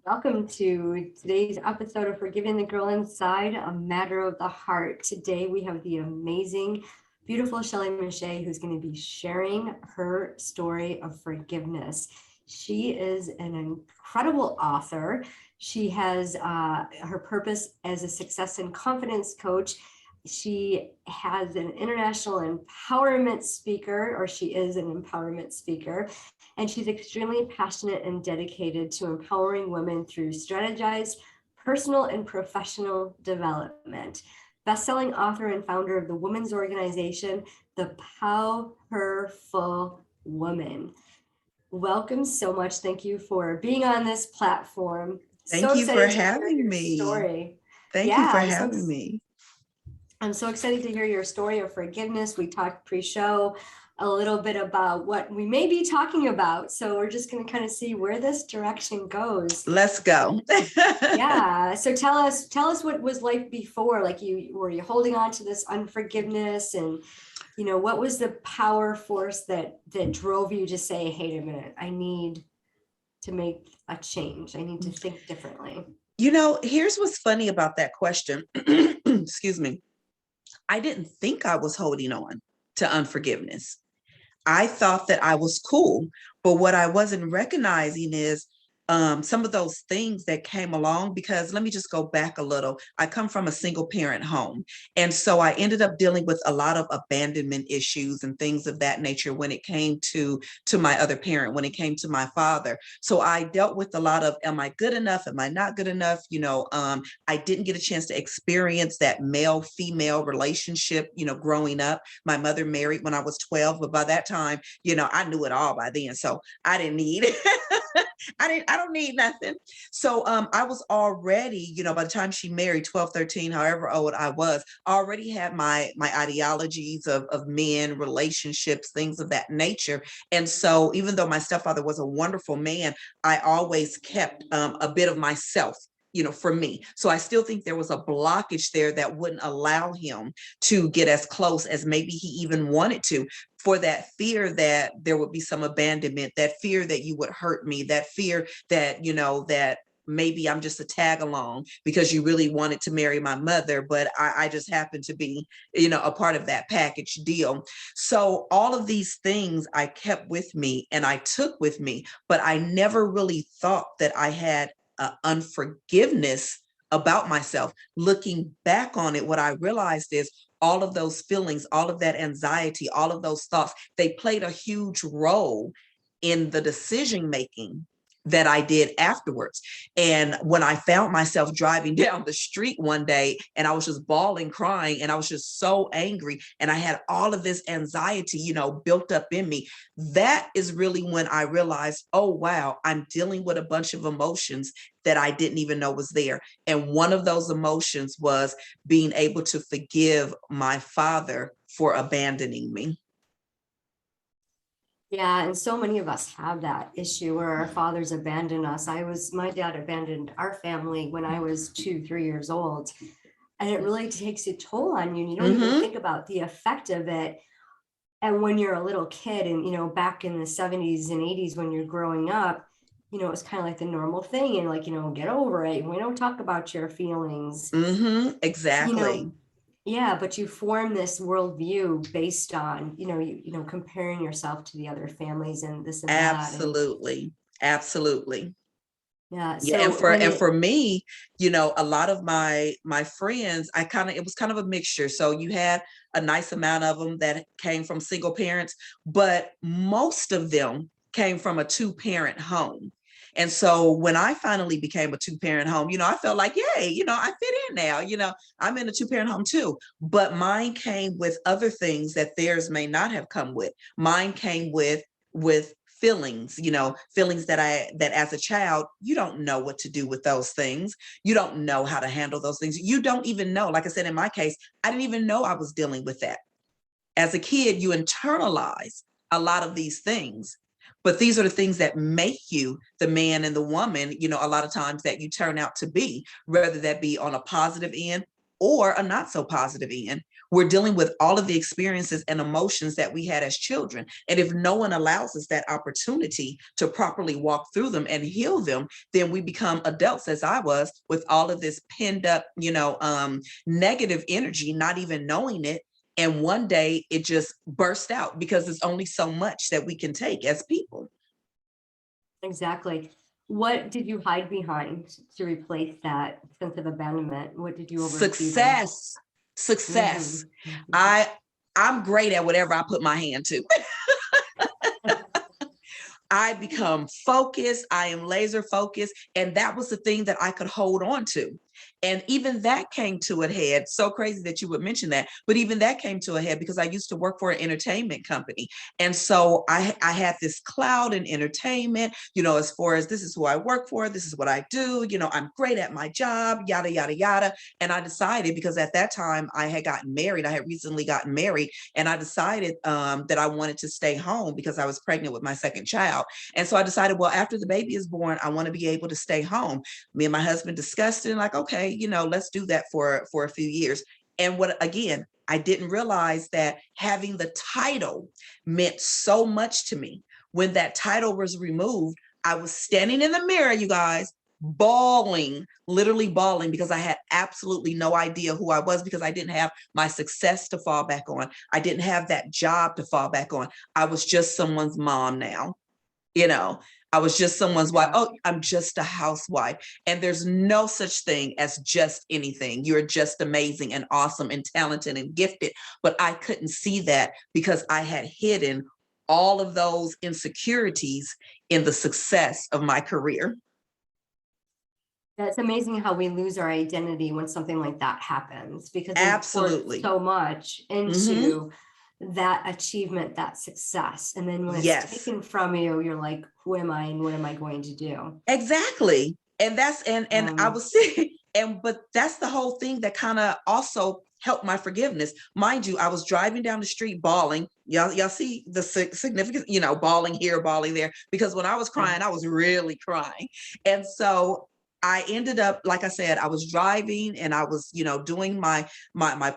Welcome to today's episode of Forgiving the Girl Inside, a Matter of the Heart. Today we have the amazing, beautiful Shelley Meche'tte, who's going to be sharing her story of forgiveness. She is an incredible author. She has her purpose as a success and confidence coach. She has an international empowerment speaker, or she is an empowerment speaker, and she's extremely passionate and dedicated to empowering women through strategized personal and professional development. Best-selling author and founder of the women's organization, the PowHERful Woman. Welcome so much. Thank you for being on this platform. Thank you for having me. Story. Thank you for having me. I'm so excited to hear your story of forgiveness. We talked pre-show a little bit about what we may be talking about. So we're just going to kind of see where this direction goes. Let's go. Yeah. So tell us what was life before? Like were you holding on to this unforgiveness, and what was the power force that drove you to say, hey, a minute, I need to make a change. I need to think differently. Here's what's funny about that question. Excuse me. I didn't think I was holding on to unforgiveness. I thought that I was cool, but what I wasn't recognizing is some of those things that came along, because let me just go back a little. I come from a single parent home. And so I ended up dealing with a lot of abandonment issues and things of that nature when it came to my other parent, when it came to my father. So I dealt with a lot of, am I good enough? Am I not good enough? I didn't get a chance to experience that male-female relationship, growing up. My mother married when I was 12, but by that time, I knew it all by then. So I didn't need it. I don't need nothing. So I was already, by the time she married, 12, 13, however old I was, already had my ideologies of men, relationships, things of that nature. And so even though my stepfather was a wonderful man, I always kept a bit of myself, for me. So I still think there was a blockage there that wouldn't allow him to get as close as maybe he even wanted to, for that fear that there would be some abandonment, that fear that you would hurt me, that fear that, that maybe I'm just a tag along because you really wanted to marry my mother, but I just happened to be, a part of that package deal. So all of these things I kept with me and I took with me, but I never really thought that I had unforgiveness about myself. Looking back on it, what I realized is all of those feelings, all of that anxiety, all of those thoughts, they played a huge role in the decision making that I did afterwards. And when I found myself driving down the street one day and I was just bawling, crying, and I was just so angry, and I had all of this anxiety, built up in me, that is really when I realized, oh, wow, I'm dealing with a bunch of emotions that I didn't even know was there. And one of those emotions was being able to forgive my father for abandoning me. Yeah, and so many of us have that issue where our fathers abandon us. My dad abandoned our family when I was 2-3 years old. And it really takes a toll on you. And you don't even think about the effect of it. And when you're a little kid and, back in the 70s and 80s, when you're growing up, it was kind of like the normal thing. And like, get over it. We don't talk about your feelings. Exactly. Yeah, but you form this worldview based on, comparing yourself to the other families and this and Absolutely. that. Absolutely. Yeah. Yeah. So and for me, a lot of my friends, it was kind of a mixture. So you had a nice amount of them that came from single parents, but most of them came from a 2-parent home. And so when I finally became a 2-parent home, I felt like, yay, I fit in now, I'm in a 2-parent home too, but mine came with other things that theirs may not have come with. Mine came with feelings, feelings that as a child, you don't know what to do with those things. You don't know how to handle those things. You don't even know, like I said, in my case, I didn't even know I was dealing with that. As a kid, you internalize a lot of these things. But these are the things that make you the man and the woman, a lot of times that you turn out to be, whether that be on a positive end or a not so positive end. We're dealing with all of the experiences and emotions that we had as children. And if no one allows us that opportunity to properly walk through them and heal them, then we become adults, as I was, with all of this pinned up, negative energy, not even knowing it. And one day it just burst out because there's only so much that we can take as people. Exactly. What did you hide behind to replace that sense of abandonment? What did you oversee then? Success. Mhm. I'm great at whatever I put my hand to. I become focused. I am laser focused. And that was the thing that I could hold on to. And even that came to a head. So crazy that you would mention that. But even that came to a head because I used to work for an entertainment company. And so I had this cloud in entertainment, as far as this is who I work for, this is what I do, I'm great at my job, yada, yada, yada. And I decided, because at that time I had gotten married, I had recently gotten married, and I decided that I wanted to stay home because I was pregnant with my second child. And so I decided, well, after the baby is born, I want to be able to stay home. Me and my husband discussed it and like, okay, let's do that for a few years. And I didn't realize that having the title meant so much to me. When that title was removed, I was standing in the mirror, you guys, bawling, literally bawling, because I had absolutely no idea who I was, because I didn't have my success to fall back on. I didn't have that job to fall back on. I was just someone's mom now. I was just someone's wife. Oh, I'm just a housewife. And there's no such thing as just anything. You're just amazing and awesome and talented and gifted. But I couldn't see that because I had hidden all of those insecurities in the success of my career. That's amazing how we lose our identity when something like that happens, because we poured Absolutely. so much into that achievement, that success. And then when it's Yes, taken from you, you're like, who am I and what am I going to do? exactly. And that's, and I was saying, but that's the whole thing that kind of also helped my forgiveness. Mind you, I was driving down the street bawling. Y'all see the significance, bawling here, bawling there, because when I was crying, I was really crying. And so I ended up, like I said, I was driving and I was, doing my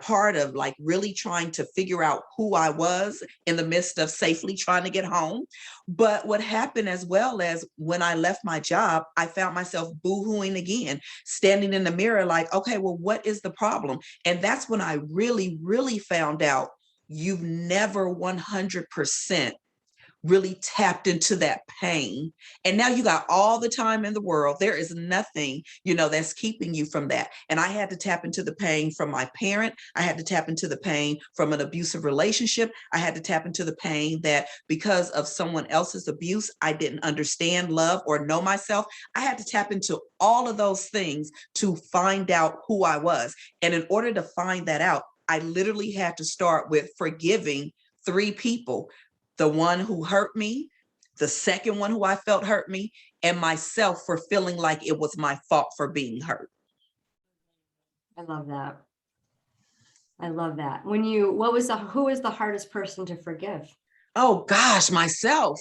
part of like really trying to figure out who I was in the midst of safely trying to get home. But what happened, as well as when I left my job, I found myself boohooing again, standing in the mirror like, okay, well, what is the problem? And that's when I really, really found out you've never 100% really tapped into that pain. And now you got all the time in the world. There is nothing, that's keeping you from that. And I had to tap into the pain from my parent. I had to tap into the pain from an abusive relationship. I had to tap into the pain that because of someone else's abuse, I didn't understand, love, or know myself. I had to tap into all of those things to find out who I was. And in order to find that out, I literally had to start with forgiving 3 people: the one who hurt me, the second one who I felt hurt me, and myself for feeling like it was my fault for being hurt. I love that. I love that. Who was the hardest person to forgive? Oh gosh, myself.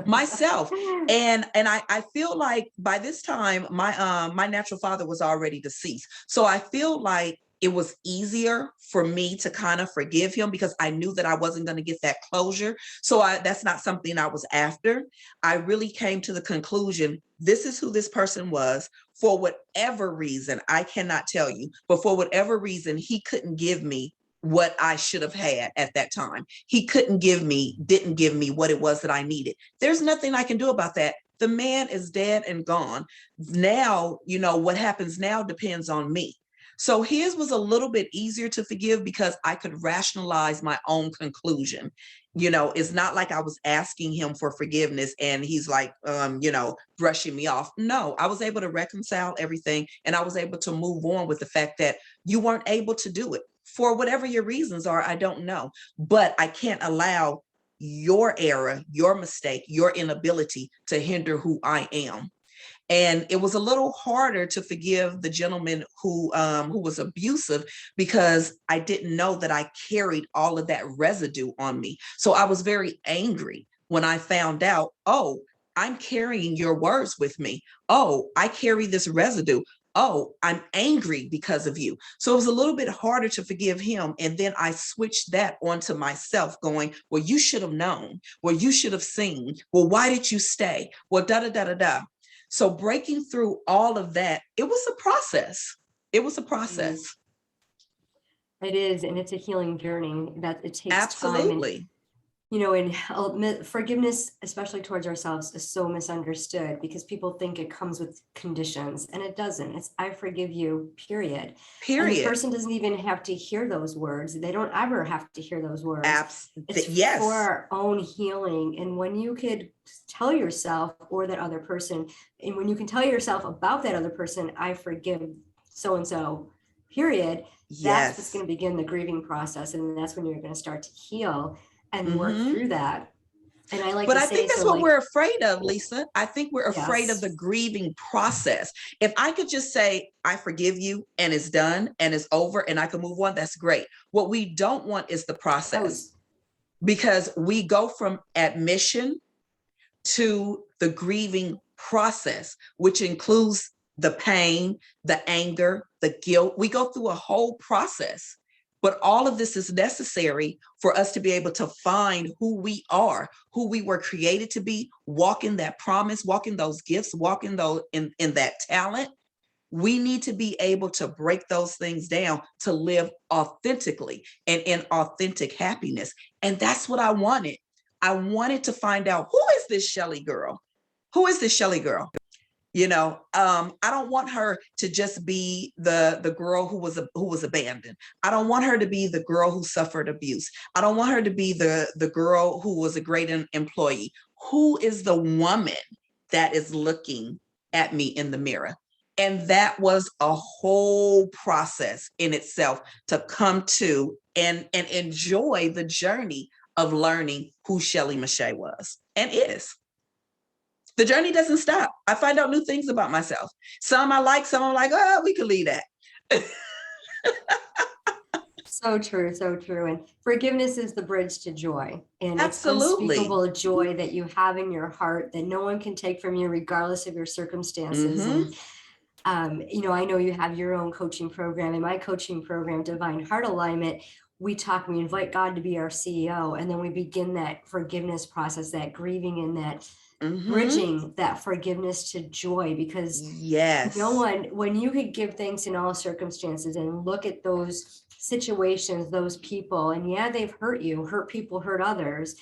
Myself. And I feel like by this time my natural father was already deceased. So I feel like it was easier for me to kind of forgive him because I knew that I wasn't going to get that closure. So that's not something I was after. I really came to the conclusion, this is who this person was. For whatever reason, I cannot tell you, but for whatever reason, he couldn't give me what I should have had at that time. He didn't give me what it was that I needed. There's nothing I can do about that. The man is dead and gone. Now, what happens now depends on me. So his was a little bit easier to forgive because I could rationalize my own conclusion. It's not like I was asking him for forgiveness and he's like, brushing me off. No, I was able to reconcile everything and I was able to move on with the fact that you weren't able to do it. For whatever your reasons are, I don't know, but I can't allow your error, your mistake, your inability to hinder who I am. And it was a little harder to forgive the gentleman who was abusive because I didn't know that I carried all of that residue on me. So I was very angry when I found out, oh, I'm carrying your words with me. Oh, I carry this residue. oh, I'm angry because of you. So it was a little bit harder to forgive him. And then I switched that onto myself, going, well, you should have known. Well, you should have seen. Well, why did you stay? Well, da da da da da. So breaking through all of that, it was a process. It was a process. It is, and it's a healing journey that it takes time. And Absolutely. and forgiveness, especially towards ourselves, is so misunderstood because people think it comes with conditions, and it doesn't. It's I forgive you, period. And the Period. person doesn't even have to hear those words. They don't ever have to hear those words. It's Yes. for our own healing. And when you could tell yourself or that other person, and when you can tell yourself about that other person, I forgive so and so, period, that's what's Yes. going to begin the grieving process. And that's when you're going to start to heal and work Mhm. through that. And I like But to I say, think that's so what like, we're afraid of, Lisa. I think we're afraid of yes, the grieving process. If I could just say, I forgive you, and it's done and it's over and I can move on, that's great. What we don't want is the process, oh, because we go from admission to the grieving process, which includes the pain, the anger, the guilt. We go through a whole process. But all of this is necessary for us to be able to find who we are, who we were created to be, walk in that promise, walk in those gifts, walk in those in that talent. We need to be able to break those things down to live authentically and in authentic happiness. And that's what I wanted. I wanted to find out, who is this Shelley girl? Who is this Shelley girl? I don't want her to just be the girl who was abandoned. I don't want her to be the girl who suffered abuse. I don't want her to be the girl who was a great employee. Who is the woman that is looking at me in the mirror? And that was a whole process in itself to come to and enjoy the journey of learning who Shelley Meche'tte was and is. The journey doesn't stop. I find out new things about myself. Some I like, some I'm like, oh, we could leave that. so true, so true. And forgiveness is the bridge to joy. And it's Absolutely. unspeakable joy that you have in your heart that no one can take from you, regardless of your circumstances. Mm-hmm. And I know you have your own coaching program. In my coaching program, Divine Heart Alignment, we invite God to be our CEO, and then we begin that forgiveness process, that grieving and that Mm-hmm. bridging that forgiveness to joy, because no Yes. one, when you could give thanks in all circumstances and look at those situations, those people, and yeah, they've hurt you, hurt people, hurt others.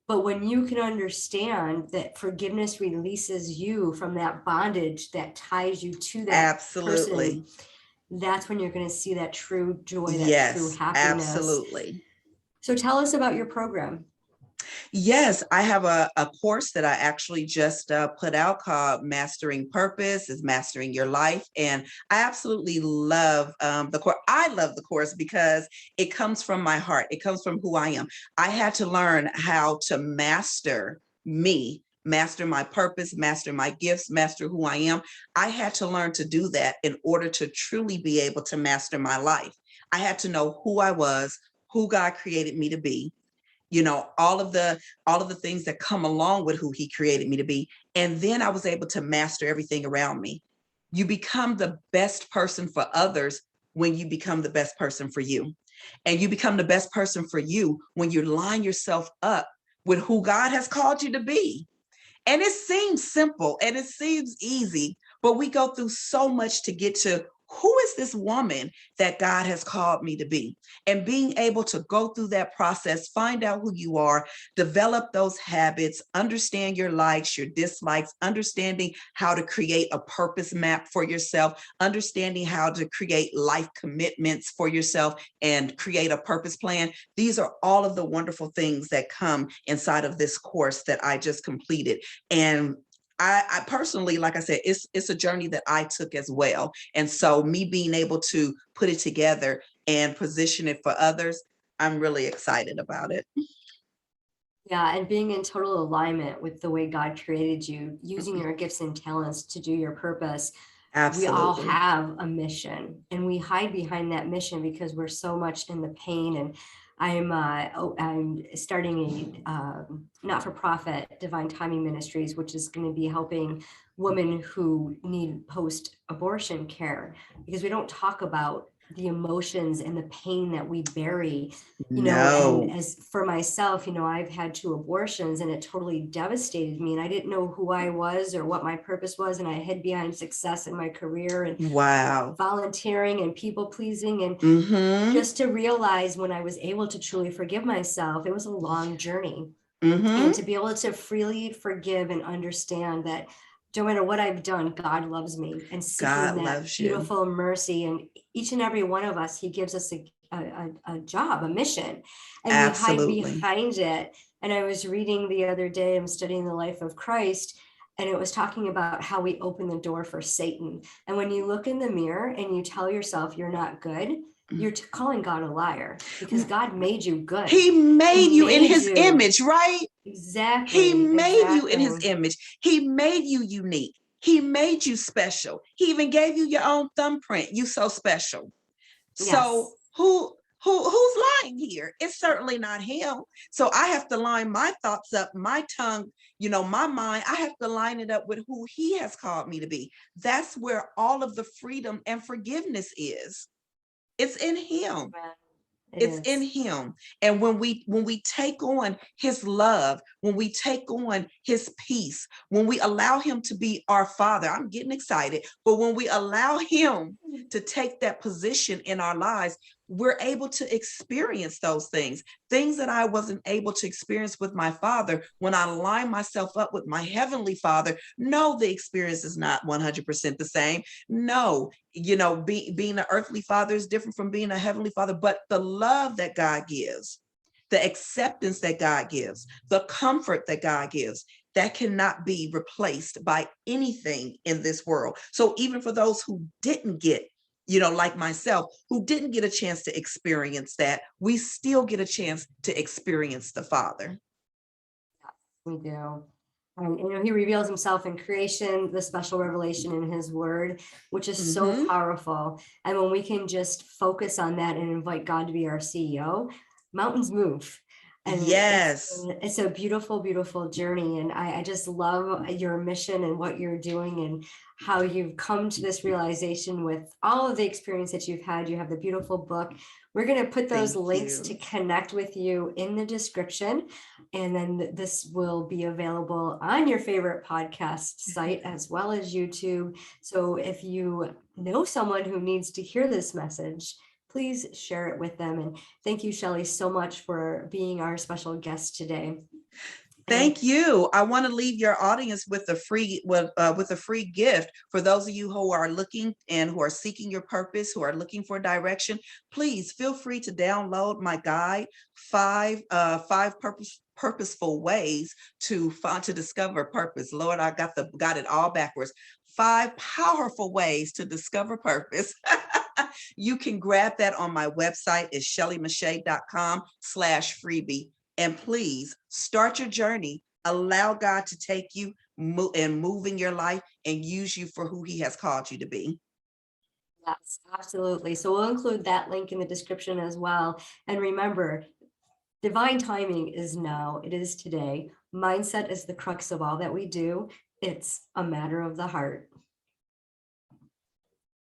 But when you can understand that forgiveness releases you from that bondage that ties you to that Absolutely. person, that's when you're going to see that true joy, that true Yes, happiness. absolutely. So tell us about your program. Yes, I have a course that I actually just put out called Mastering Purpose is Mastering Your Life. And I absolutely love the course. I love the course because it comes from my heart. It comes from who I am. I had to learn how to master me, master my purpose, master my gifts, master who I am. I had to learn to do that in order to truly be able to master my life. I had to know who I was, who God created me to be, all of the things that come along with who he created me to be. And then I was able to master everything around me. You become the best person for others when you become the best person for you. And you become the best person for you when you line yourself up with who God has called you to be. And it seems simple and it seems easy, but we go through so much to get to, who is this woman that God has called me to be? And being able to go through that process, find out who you are, develop those habits, understand your likes, your dislikes, understanding how to create a purpose map for yourself, understanding how to create life commitments for yourself and create a purpose plan. These are all of the wonderful things that come inside of this course that I just completed. And I personally, like I said, it's a journey that I took as well. And so me being able to put it together and position it for others, I'm really excited about it. Yeah, and being in total alignment with the way God created you, using your gifts and talents to do your purpose. We all Absolutely. have a mission, and we hide behind that mission because we're so much in the pain. And I'm starting a not-for-profit Divine Timing Ministries, which is going to be helping women who need post-abortion care, because we don't talk about the emotions and the pain that we bury, and No. as for myself, I've had 2 abortions and it totally devastated me, and I didn't know who I was or what my purpose was, and I hid behind success in my career and Wow. volunteering and people pleasing, and Mm-hmm. just to realize when I was able to truly forgive myself, it was a long journey. Mm-hmm. And to be able to freely forgive and understand that no matter what I've done, God loves me, and seeking God that loves you. beautiful mercy. And each and every one of us, he gives us a job, a mission, and we hide Absolutely. behind it. And I was reading the other day, I'm studying the life of Christ, and it was talking about how we open the door for Satan. And when you look in the mirror and you tell yourself you're not good, you're calling God a liar, because God made you good. He He made you in made his you. image, right? He Exactly, made you in his exactly. image. He made you unique. He made you special. He even gave you your own thumbprint. You so special. So Yes. who's lying here? It's certainly not him. So I have to line my thoughts up, my tongue, my mind. I have to line it up with who he has called me to be. That's where all of the freedom and forgiveness is. It's in him. Amen. It It's in is. him. And when we take on his love, when we take on his peace, when we allow him to be our father, I'm getting excited, but when we allow him to take that position in our lives, we're able to experience those things that I wasn't able to experience with my father. When I line myself up with my heavenly father, no, the experience is not 100% the same. No, being an earthly father is different from being a heavenly father, but the love that God gives, the acceptance that God gives, the comfort that God gives, that cannot be replaced by anything in this world. So even for those who didn't get, like myself, who didn't get a chance to experience that, we still get a chance to experience the Father. We do. And he reveals himself in creation, the special revelation in his word, which is so Mm-hmm. powerful. And when we can just focus on that and invite God to be our CEO, mountains move. And Yes. it's a beautiful, beautiful journey. And I just love your mission and what you're doing and how you've come to this realization with all of the experience that you've had. You have the beautiful book. We're going to put those Thank links you. to connect with you in the description. And then this will be available on your favorite podcast site as well as YouTube. So if you know someone who needs to hear this message, please share it with them. And thank you, Shelley, so much for being our special guest today. Thank you. I want to leave your audience with a free gift for those of you who are looking and who are seeking your purpose, who are looking for direction. Please feel free to download my guide, five purposeful ways to discover purpose. Lord, I got it all backwards. 5 powerful ways to discover purpose. You can grab that on my website. It's ShelleyMeche'tte.com/freebie. And please start your journey. Allow God to take you and move in your life and use you for who he has called you to be. Yes, absolutely. So we'll include that link in the description as well. And remember, divine timing is now. It is today. Mindset is the crux of all that we do. It's a matter of the heart.